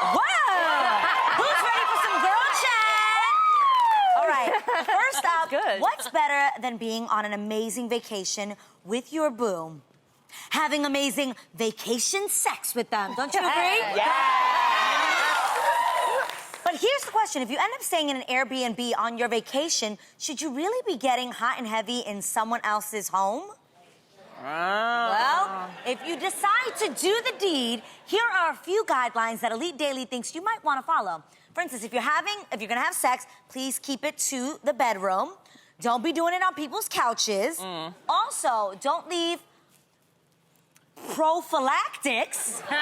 Whoa! Who's ready for some girl chat? All right, first up, what's better than being on an amazing vacation with your boo? Having amazing vacation sex with them, don't you agree? But here's the question. If you end up staying in an Airbnb on your vacation, should you really be getting hot and heavy in someone else's home? Well, if you decide to do the deed, here are a few guidelines that Elite Daily thinks you might want to follow. For instance, if you're gonna have sex, please keep it to the bedroom. Don't be doing it on people's couches. Also, don't leave prophylactics. Tell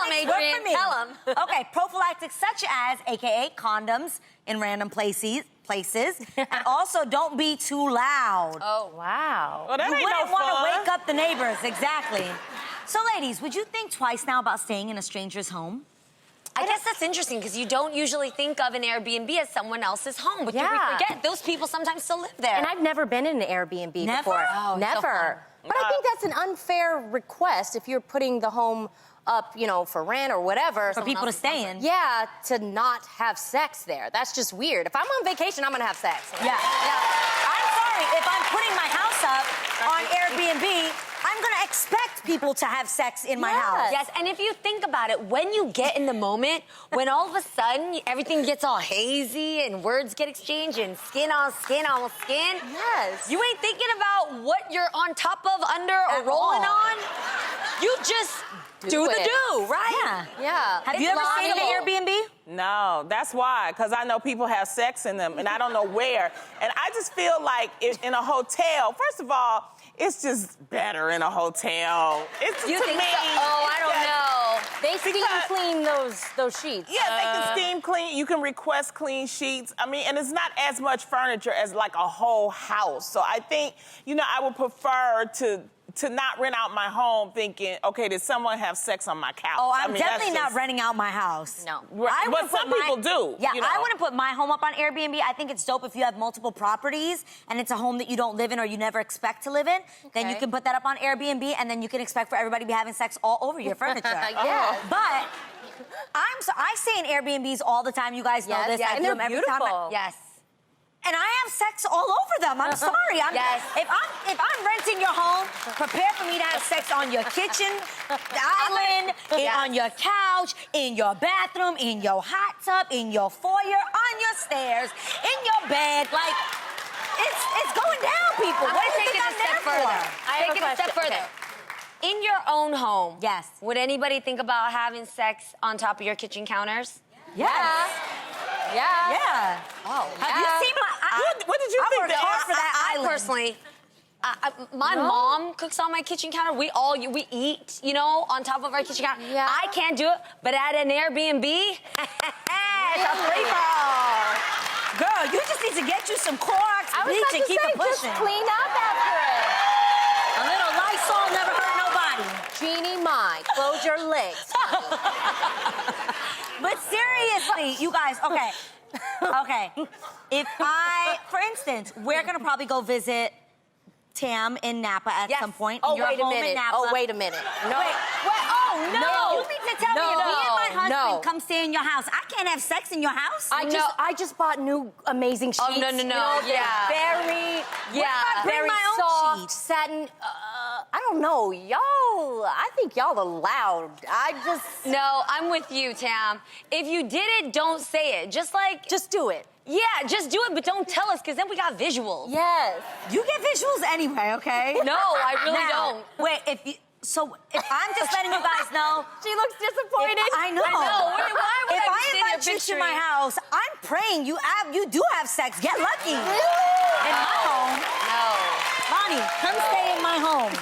him, Adrian. Tell him. Okay, prophylactics such as, AKA condoms in random places. And also, don't be too loud. Oh, wow. Well, that You ain't wouldn't no want to fun. wake up the neighbors, exactly. So, ladies, would you think twice now about staying in a stranger's home? I guess that's interesting because you don't usually think of an Airbnb as someone else's home, but you forget those people sometimes still live there. And I've never been in an Airbnb before. Oh, never. So but I think that's an unfair request if you're putting the home up, you know, for rent or whatever. For people to stay in. Yeah, to not have sex there. That's just weird. If I'm on vacation, I'm gonna have sex. Yeah. I'm sorry, if I'm putting my house up on Airbnb, I'm gonna expect people to have sex in my house. Yes, and if you think about it, when you get in the moment, when all of a sudden everything gets all hazy and words get exchanged and skin on skin, Yes. you ain't thinking about what you're on top of, under, or rolling on. You just do the do, right? Yeah. Have you ever stayed in an Airbnb? No, that's why, because I know people have sex in them, and I don't know where. And I just feel like in a hotel, first of all, it's just better in a hotel. It's You to think me, so? Oh, I don't know. They steam clean those sheets. Yeah, they can steam clean. You can request clean sheets. I mean, and it's not as much furniture as like a whole house. So I think, you know, I would prefer to not rent out my home thinking, okay, did someone have sex on my couch? Oh, I'm I mean, definitely that's not just- renting out my house. No. I But wouldn't some put people do. Yeah, you know. I wouldn't put my home up on Airbnb. I think it's dope if you have multiple properties and it's a home that you don't live in or you never expect to live in. Then you can put that up on Airbnb and then you can expect for everybody to be having sex all over your furniture. Yeah. But I stay in Airbnbs all the time. You guys know this. I and do they're them every time. beautiful. Yes. And I have sex all over them. I'm sorry. Yes. If I'm renting your home, prepare for me to have sex on your kitchen island, on your couch, in your bathroom, in your hot tub, in your foyer, on your stairs, in your bed. Like, it's going down, people. I'm What gonna do you take think it a I'm step there further. for? Take it a step further. In your own home, Yes. would anybody think about having sex on top of your kitchen counters? Yes. Yeah. Oh, Have you seen my... What did you I think worked that hard for that I island. personally, my mom cooks on my kitchen counter. We eat, you know, on top of our kitchen counter. Yeah. I can't do it, but at an Airbnb, it's a free for all. Girl, you just need to get you some Clorox bleach and keep it pushing. Just clean up after it. A little Lysol never hurt nobody. Jeannie Mai, close your legs. But seriously, you guys, okay. If for instance, we're gonna probably go visit Tam in Napa at some point. Oh, Your wait a home in minute. Napa. Oh, wait a minute. No. Wait, oh, no. No. You mean to tell me if me and my husband come stay in your house, I can't have sex in your house? I just bought new amazing sheets. Oh, no. You know, Yeah. Very, bring very my own soft sheets? satin. I don't know, y'all. I think y'all are loud. No, I'm with you, Tam. If you did it, don't say it. Just do it. Yeah, just do it, but don't tell us, because then we got visuals. Yes. You get visuals anyway, okay? No, I really Now, don't. Wait, if I'm just letting you guys know. She looks disappointed. I know. Why would If I I be invite you to picturing? my house, I'm praying you do have sex. Get lucky. In my home. Bonnie, come stay in my home.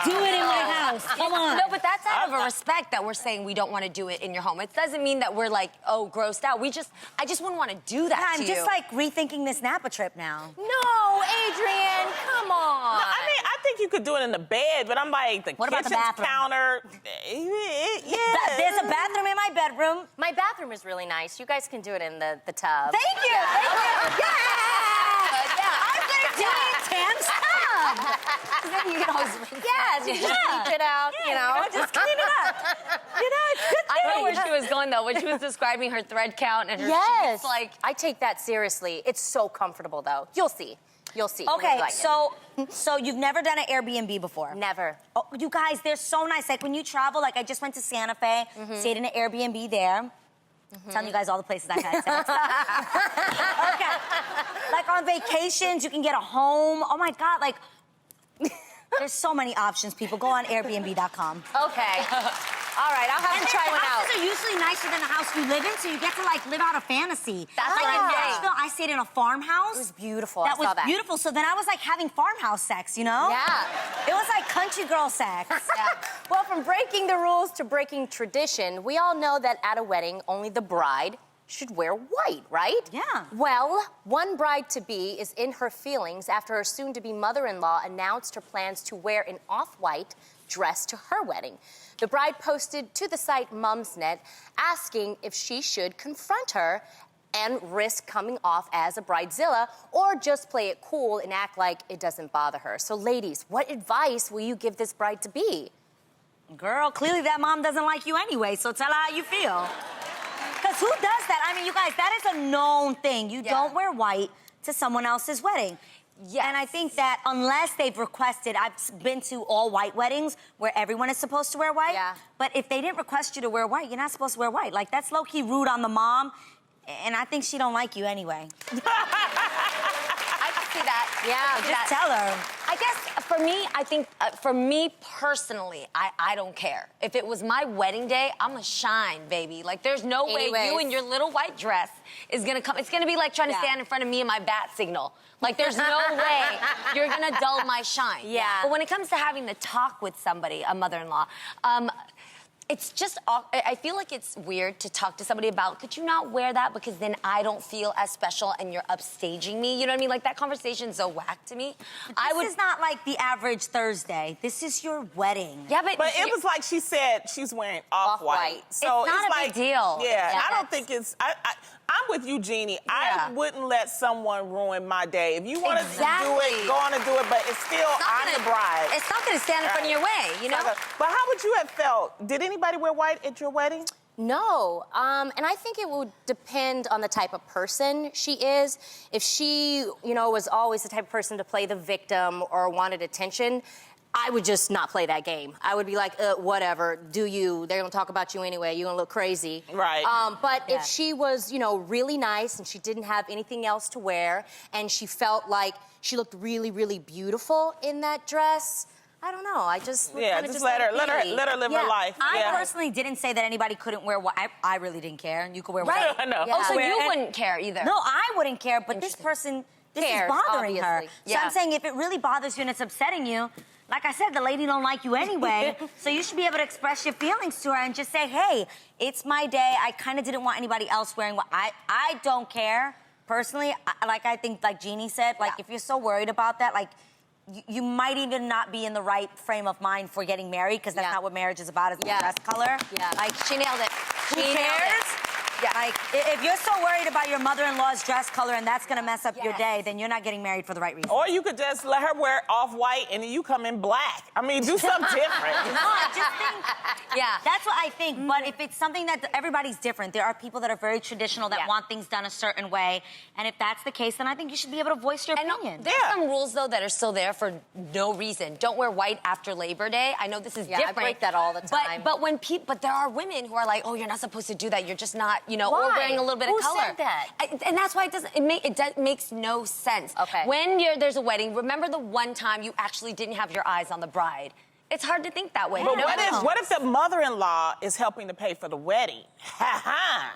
Do it in my house. Come on. No, but that's out of a respect that we're saying we don't want to do it in your home. It doesn't mean that we're like, oh, grossed out. I just wouldn't want to do that to I'm you. just like rethinking this Napa trip now. No, Adrian, come on. No, I mean, I think you could do it in the bed, but I'm like, the What about the kitchen bathroom? counter. There's a bathroom in my bedroom. My bathroom is really nice. You guys can do it in the tub. Thank you. Thank you. Yeah. I'm gonna do it in Tam's tub. Then you can always Yes, you just keep it out, you know. Just clean it up. You know, it's good was going, though, when she was describing her thread count and her Yes. sheets, like... I take that seriously. It's so comfortable, though. You'll see. You'll see. Okay, You'll like it. so you've never done an Airbnb before? Never. Oh, you guys, they're so nice. Like when you travel, like I just went to Santa Fe, stayed in an Airbnb there. Telling you guys all the places I've had sex. Okay. Like on vacations, you can get a home. Oh my God, like there's so many options, people. Go on Airbnb.com. Okay. All right, I'll have to try one out. Houses are usually nicer than the house you live in, so you get to like live out a fantasy. That's like in right. Nashville, I stayed in a farmhouse. It was beautiful. That I saw was that. beautiful. So then I was like having farmhouse sex, you know? Yeah. It was like country girl sex. Yeah. Well, from breaking the rules to breaking tradition, we all know that at a wedding, only the bride should wear white, right? Yeah. Well, one bride-to-be is in her feelings after her soon-to-be mother-in-law announced her plans to wear an off-white dress to her wedding. The bride posted to the site Mumsnet asking if she should confront her and risk coming off as a bridezilla or just play it cool and act like it doesn't bother her. So ladies, what advice will you give this bride-to-be? Girl, clearly that mom doesn't like you anyway, so tell her how you feel. Because who does that? I mean, you guys, that is a known thing. You don't wear white to someone else's wedding. Yes. And I think that unless they've requested, I've been to all white weddings where everyone is supposed to wear white. Yeah. But if they didn't request you to wear white, you're not supposed to wear white. Like, that's low-key rude on the mom, and I think she don't like you anyway. I can see that. Yeah. Just tell her. I guess for me, I think, for me personally, I don't care. If it was my wedding day, I'm gonna shine, baby. Like, there's no way you in your little white dress is gonna come. It's gonna be like trying to stand in front of me and my bat signal. Like, there's no way you're gonna dull my shine. Yeah. But when it comes to having the talk with somebody, a mother-in-law, it's just, I feel like it's weird to talk to somebody about, could you not wear that because then I don't feel as special and you're upstaging me? You know what I mean? Like, that conversation's so whack to me. This is not like the average Thursday. This is your wedding. Yeah, But it was like she said she's wearing off-white. So It's not a like, big deal. Yeah, I don't think it's... I'm with you, Jeannie. I wouldn't let someone ruin my day. If you want to do it, go on and do it, but it's still I'm the bride. It's not gonna stand in front of your way, you know? But how would you have felt? Did anybody wear white at your wedding? No, and I think it would depend on the type of person she is. If she, you know, was always the type of person to play the victim or wanted attention, I would just not play that game. I would be like, whatever, do you. They're gonna talk about you anyway. You're gonna look crazy. Right. But if she was, you know, really nice and she didn't have anything else to wear and she felt like she looked really, really beautiful in that dress, I don't know. I just just let her live her life. I personally didn't say that anybody couldn't wear white. I really didn't care. You could wear white. I know. Oh, so you wouldn't care either? No, I wouldn't care, but this person, this is bothering her. Obviously. So I'm saying if it really bothers you and it's upsetting you, like I said, the lady don't like you anyway, so you should be able to express your feelings to her and just say, hey, it's my day. I kind of didn't want anybody else wearing what I don't care, personally. I think, like Jeannie said, like, if you're so worried about that, like, you might even not be in the right frame of mind for getting married, because that's not what marriage is about, is the dress color. Yeah. Like, She nailed it. who cares? Yeah. Like, if you're so worried about your mother-in-law's dress color and that's gonna mess up your day, then you're not getting married for the right reason. Or you could just let her wear off-white and then you come in black. I mean, do something different. No, I just think, that's what I think. But if it's something that everybody's different, there are people that are very traditional that want things done a certain way. And if that's the case, then I think you should be able to voice your opinion. There's some rules, though, that are still there for no reason. Don't wear white after Labor Day. I know this is different. I break that all the time. But there are women who are like, oh, you're not supposed to do that. You're just not, you know, Why? or wearing a little bit Who of color. said that? And that's why it makes no sense. Okay. When there's a wedding, remember the one time you actually didn't have your eyes on the bride. It's hard to think that way. But what if the mother-in-law is helping to pay for the wedding? Ha ha.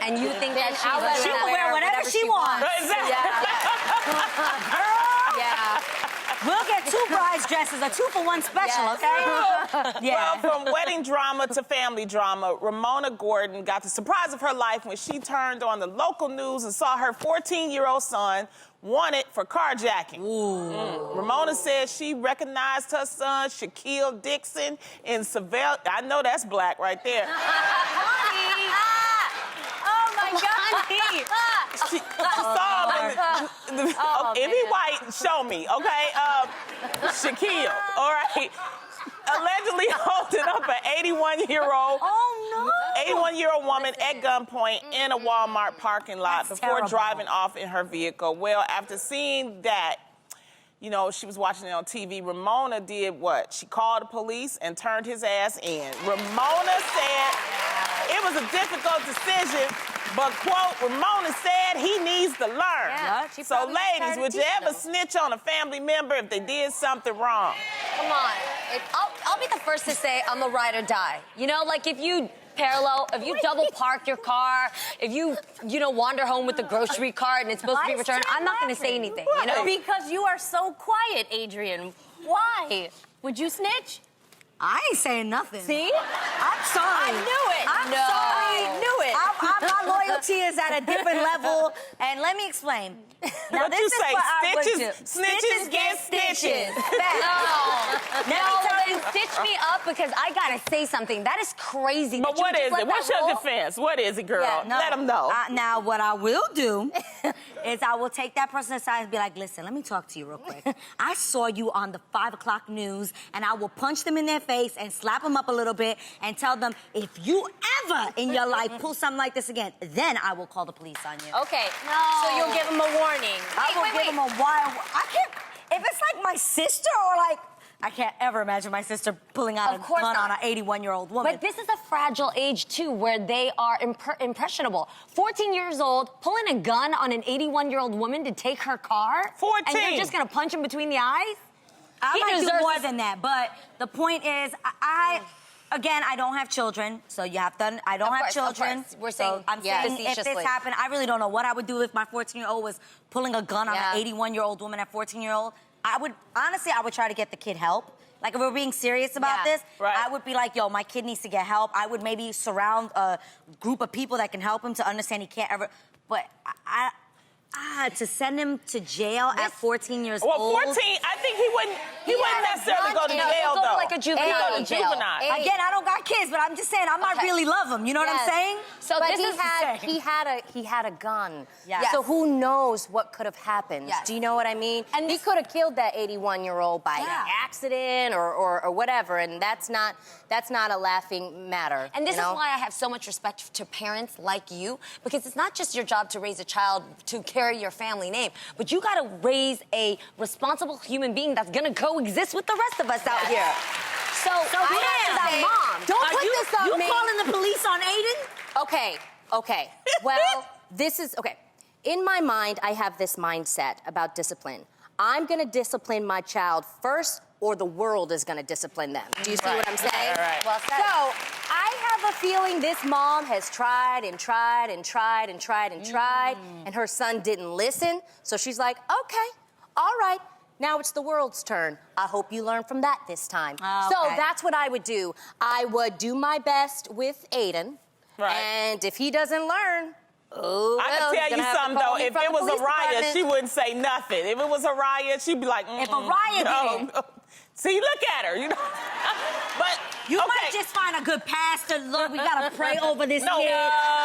And you think that She can wear whatever she wants. Yeah. We'll get 2 brides dresses, a 2-for-1 special, okay? Well, from wedding drama to family drama, Ramona Gordon got the surprise of her life when she turned on the local news and saw her 14-year-old son wanted for carjacking. Ramona says she recognized her son, Shaquille Dixon, in Seville. I know that's black right there. Oh my God! She saw him. If he white, show me, okay? Shaquille, all right? Allegedly holding up an 81-year-old 81-year-old woman at gunpoint in a Walmart parking lot That's before terrible. driving off in her vehicle. Well, after seeing that, you know, she was watching it on TV. Ramona did what? She called the police and turned his ass in. Ramona said it was a difficult decision, but, quote, Ramona said he needs to learn. Yeah, she So, probably ladies, started would you teaching ever them. snitch on a family member if they did something wrong? Come on. I'll be the first to say I'm a ride or die. You know, like if you if you double park your car, if you wander home with the grocery cart and it's supposed to be Why is returned, Jen I'm not going to say laughing? anything, you know? Because you are so quiet, Adrian. Why? Would you snitch? I ain't saying nothing. See? I'm sorry. I knew it. I'm No. sorry. I knew it. My loyalty is at a different level. And let me explain. Now, What this you is say? what I would Stitches- do. snitches get stitches. Fact. No, then stitch me up because I gotta say something. That is crazy. But that you what just is let it? What's that your roll. defense? What is it, girl? Yeah, no. Let them know. Now, what I will do is I will take that person aside and be like, listen, let me talk to you real quick. I saw you on the 5 o'clock news, and I will punch them in their face and slap them up a little bit and tell them, if you ever in your life pull something like this again, then I will call the police on you. Okay. No. So you'll give him a warning. I will wait, give them a wild... I can't... If it's like my sister or like... I can't ever imagine my sister pulling out Of a course gun not. on an 81-year-old woman. But this is a fragile age, too, where they are impressionable. 14 years old, pulling a gun on an 81-year-old woman to take her car? 14. And you're just going to punch him between the eyes? I He might do deserves more this- than that, but the point is, again, I don't have children, so you have to. I don't Of have course, of children. course. We're so saying, I'm yeah, saying if this facetiously. happened, I really don't know what I would do if my 14-year-old was pulling a gun on Yeah. an 81-year-old woman at 14-year-old. I would honestly, I would try to get the kid help. Like, if we're being serious about Yeah. this, Right. I would be like, yo, my kid needs to get help. I would maybe surround a group of people that can help him to understand he can't ever. But to send him to jail at 14 years Well, old. 14, I think he wouldn't had a necessarily go to gun. jail, He'll go to, though. like, a juvenile He'll go to jail. juvenile. Hey. Again, I don't got kids, but I'm just saying I might Okay. really love him. You know what I'm Yes. saying? So But this is he had a gun. Yes. So who knows what could have happened? Yes. Do you know what I mean? And he this- could have killed that 81-year-old by Yeah. accident or whatever, and that's not a laughing matter. And this you know? is why I have so much respect to parents like you, because it's not just your job to raise a child to carry your family name, but you got to raise a responsible human being that's going to coexist with the rest of us out here. So I have to say, Mom, don't put this on you me. calling the police on Aiden? Okay. Well, this is okay. In my mind, I have this mindset about discipline. I'm going to discipline my child first, or the world is going to discipline them. Do you see what I'm saying? Right. Well said. So I have a feeling this mom has tried and tried and tried and tried and tried, and her son didn't listen. So she's like, okay, all right. Now it's the world's turn. I hope you learn from that this time. Oh, So okay. that's what I would do. I would do my best with Aiden. Right. And if he doesn't learn, oh, I well, can you're tell gonna you have to something, call though. me If from it the was a police riot, department. she wouldn't say nothing. If it was a riot, she'd be like, If a riot no, did it. no. See, look at her, you know. But You okay. might just find a good pastor. Lord, we gotta pray over this No. kid.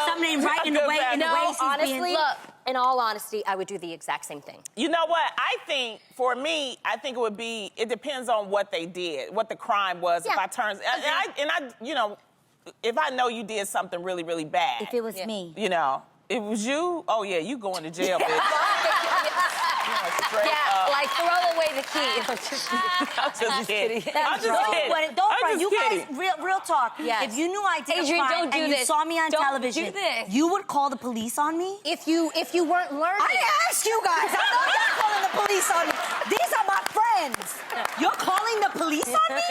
Something ain't right in the Good way in the pastor. way No, she's honestly, being. look, in all honesty, I would do the exact same thing. You know what? I think, for me, I think it depends on what they did, what the crime was. Yeah. If I turn, and I, you know, if I know you did something really, really bad. If it was me. You know, it was you, oh yeah, you going to jail, bitch. Straight yeah, up. like throw away the key. I'm just kidding. I'm just Don't, kidding. don't I'm front. just You kidding. guys, real talk. Yes. If you knew I did Adrian, a crime don't do and you this. saw me on Don't television, do this. you would call the police on me? If you weren't learning. I asked you guys. I know you're calling the police on me. These are my friends. You're calling the police on me?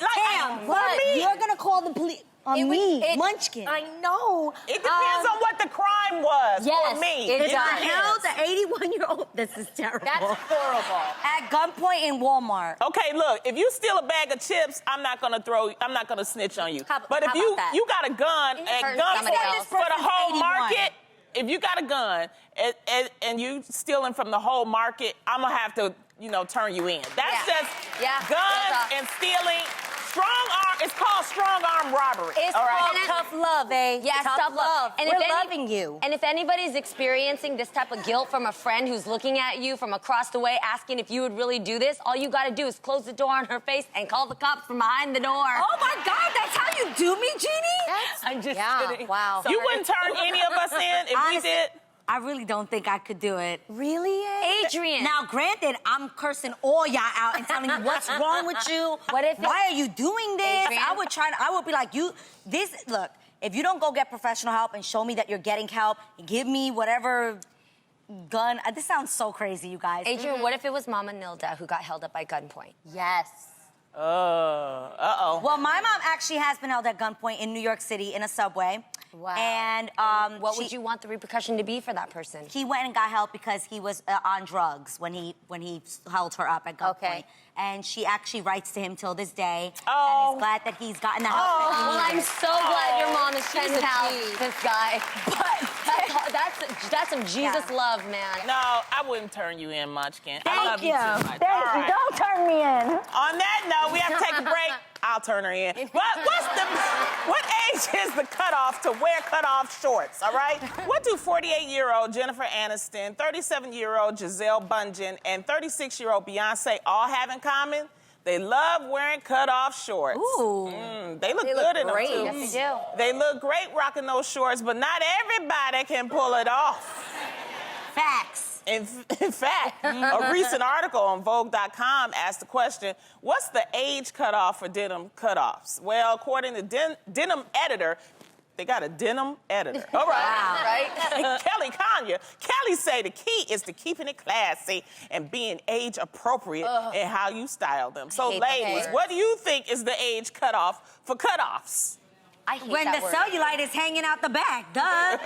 Damn, for what? me, You're gonna call the police on me, Munchkin. I know. it depends on what the crime was yes, for me. it If does. I held the 81-year-old, this is terrible. That's horrible. At gunpoint in Walmart. Okay, look, if you steal a bag of chips, I'm not gonna snitch on you. how But if about you that? got a gun It at hurts somebody gunpoint else. for the Person's whole 81. market, if you got a gun and you stealing from the whole market, I'm gonna have to, turn you in. That's Yeah. just Yeah. guns That's and stealing. Strong arm. It's called strong arm robbery. It's all right? called tough love, eh? Yes, tough love. And We're if loving you. And if anybody's experiencing this type of guilt from a friend who's looking at you from across the way, asking if you would really do this, all you got to do is close the door on her face and call the cops from behind the door. Oh my God, that's how you do me, Jeannie? Yeah. I'm just Yeah, kidding. wow. You wouldn't turn any of us in if we did? I really don't think I could do it. Really? Adrian. Now, granted, I'm cursing all y'all out and telling you what's wrong with you. Why are you doing this? Adrian? I would be like, look, if you don't go get professional help and show me that you're getting help, give me whatever gun. This sounds so crazy, you guys. Adrian, what if it was Mama Nilda who got held up by gunpoint? Yes. Uh-oh. Well, my mom actually has been held at gunpoint in New York City in a subway. Wow. And What would you want the repercussion to be for that person? he went and got help because he was on drugs when he held her up at gunpoint. Okay. And she actually writes to him till this day. Oh. And is glad that he's gotten the help that he Well, I'm needed. so glad your mom is trying She's to a help G. this guy. But that's some Jesus love, man. No, I wouldn't turn you in, Munchkin. I Thank love you. you too much. Thank All you. right. Don't turn me in. On that note, we have to take a break. I'll turn her in. But what age is the cutoff to wear cutoff shorts, all right? What do 48-year-old Jennifer Aniston, 37-year-old Gisele Bündchen, and 36-year-old Beyoncé all have in common? They love wearing cutoff shorts. Ooh. They look They good look in them, great. too. Yes, they do. They look great rocking those shorts, but not everybody can pull it off. Facts. In fact, a recent article on Vogue.com asked the question, what's the age cutoff for denim cutoffs? Well, according to Denim Editor, they got a denim editor. All right. Right? Kelly say the key is to keeping it classy and being age appropriate in how you style them. So, hate that ladies, word. what do you think is the age cutoff for cutoffs? I hate When that the word. cellulite is hanging out the back, duh.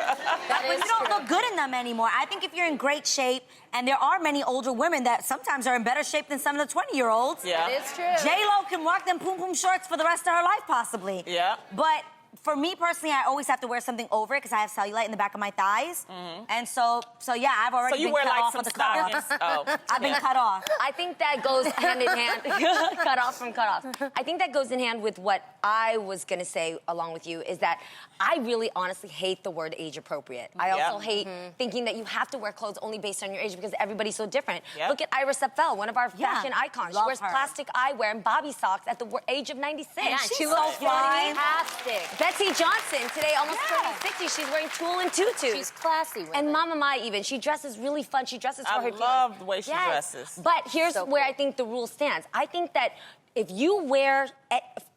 But is you don't true. look good in them anymore. I think if you're in great shape, and there are many older women that sometimes are in better shape than some of the 20-year-olds. Yeah. It is true. J-Lo can rock them poom-poom shorts for the rest of her life, possibly. Yeah. But for me personally, I always have to wear something over it because I have cellulite in the back of my thighs. And so yeah, I've already So you been wear cut like off some of the cutoffs. stockings? Oh. I've been cut off. I think that goes hand in hand. Cut off from cut off. I think that goes in hand with what I was gonna say along with you is that I really honestly hate the word age appropriate. I also hate thinking that you have to wear clothes only based on your age because everybody's so different. Yep. Look at Iris Apfel, one of our Yeah, fashion icons. She love wears her. plastic eyewear and bobby socks at the age of 96. Yeah, she's she so looks fine. fantastic. Betsy Johnson, today almost Yeah. turning 60, she's wearing tulle and tutu. She's classy with And it. Mama Mai even, she dresses really fun. She dresses for I her feelings. love the way she Yes. dresses. But here's So where cool. I think the rule stands. I think that if you wear,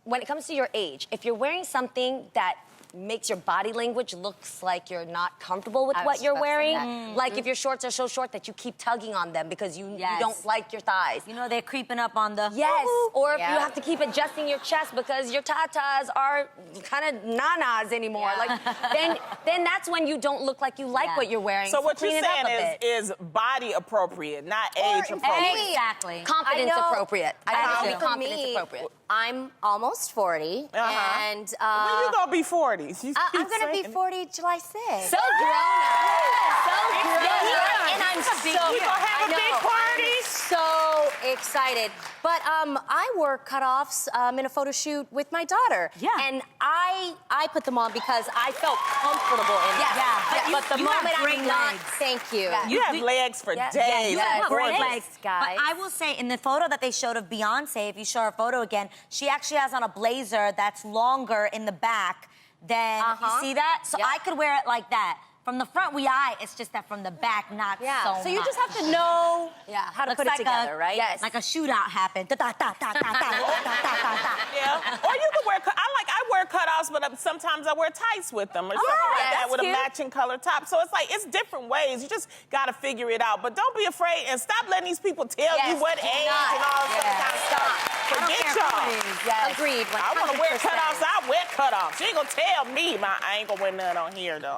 when it comes to your age, if you're wearing something that makes your body language looks like you're not comfortable with I what was you're about to say wearing. that. Like if your shorts are so short that you keep tugging on them because you Yes. don't like your thighs. You know, they're creeping up on the... Yes, or if Yeah. you have to keep adjusting your chest because your tatas are kind of nanas anymore. Yeah. Like, then that's when you don't look like you like Yeah. what you're wearing. So what clean you're it up a saying bit. is body appropriate, not age appropriate. Exactly. Confidence I know- appropriate. I I think know. it's For confidence me, appropriate. I'm almost 40, and When you gonna be 40? You keep I'm gonna be saying it. 40 July 6th. So grown up. So grown up. And I'm so You gonna have a big party? So excited. But I wore cutoffs in a photo shoot with my daughter. Yeah. And I put them on because I felt comfortable in them. Yeah. But the You have moment I great did not, legs. thank you. You have legs for Yeah. days. You Yes. have great Gorgeous. legs, Guys. But I will say, in the photo that they showed of Beyonce, if you show her photo again, she actually has on a blazer that's longer in the back than, you see that? So Yep. I could wear it like that. From the front, it's just that from the back, not so you much. just have to know Yeah. how to Looks put it like together, right? Yes. Like a shootout happened. Da, da, da, da, da, da, da, da, da. Yeah. Or you could wear, I wear cutoffs, but sometimes I wear tights with them or something like that that's with cute. a matching color top. So it's like, it's different ways. You just gotta figure it out. But don't be afraid and stop letting these people tell you Yes, what do age not. and all this other kind of stuff. Forget y'all. Yes. Agreed. I wanna wear 100%. cutoffs, I wear cutoffs. You ain't gonna tell me I ain't gonna wear none on here though.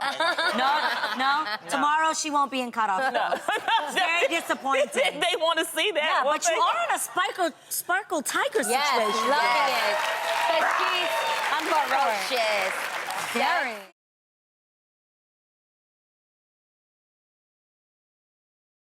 No. Tomorrow she won't be in cutoff. No. Very disappointing. They wanna see that. Yeah, won't but you they? are in a sparkle tiger Yes, situation. loving it. But she's ferocious. Very.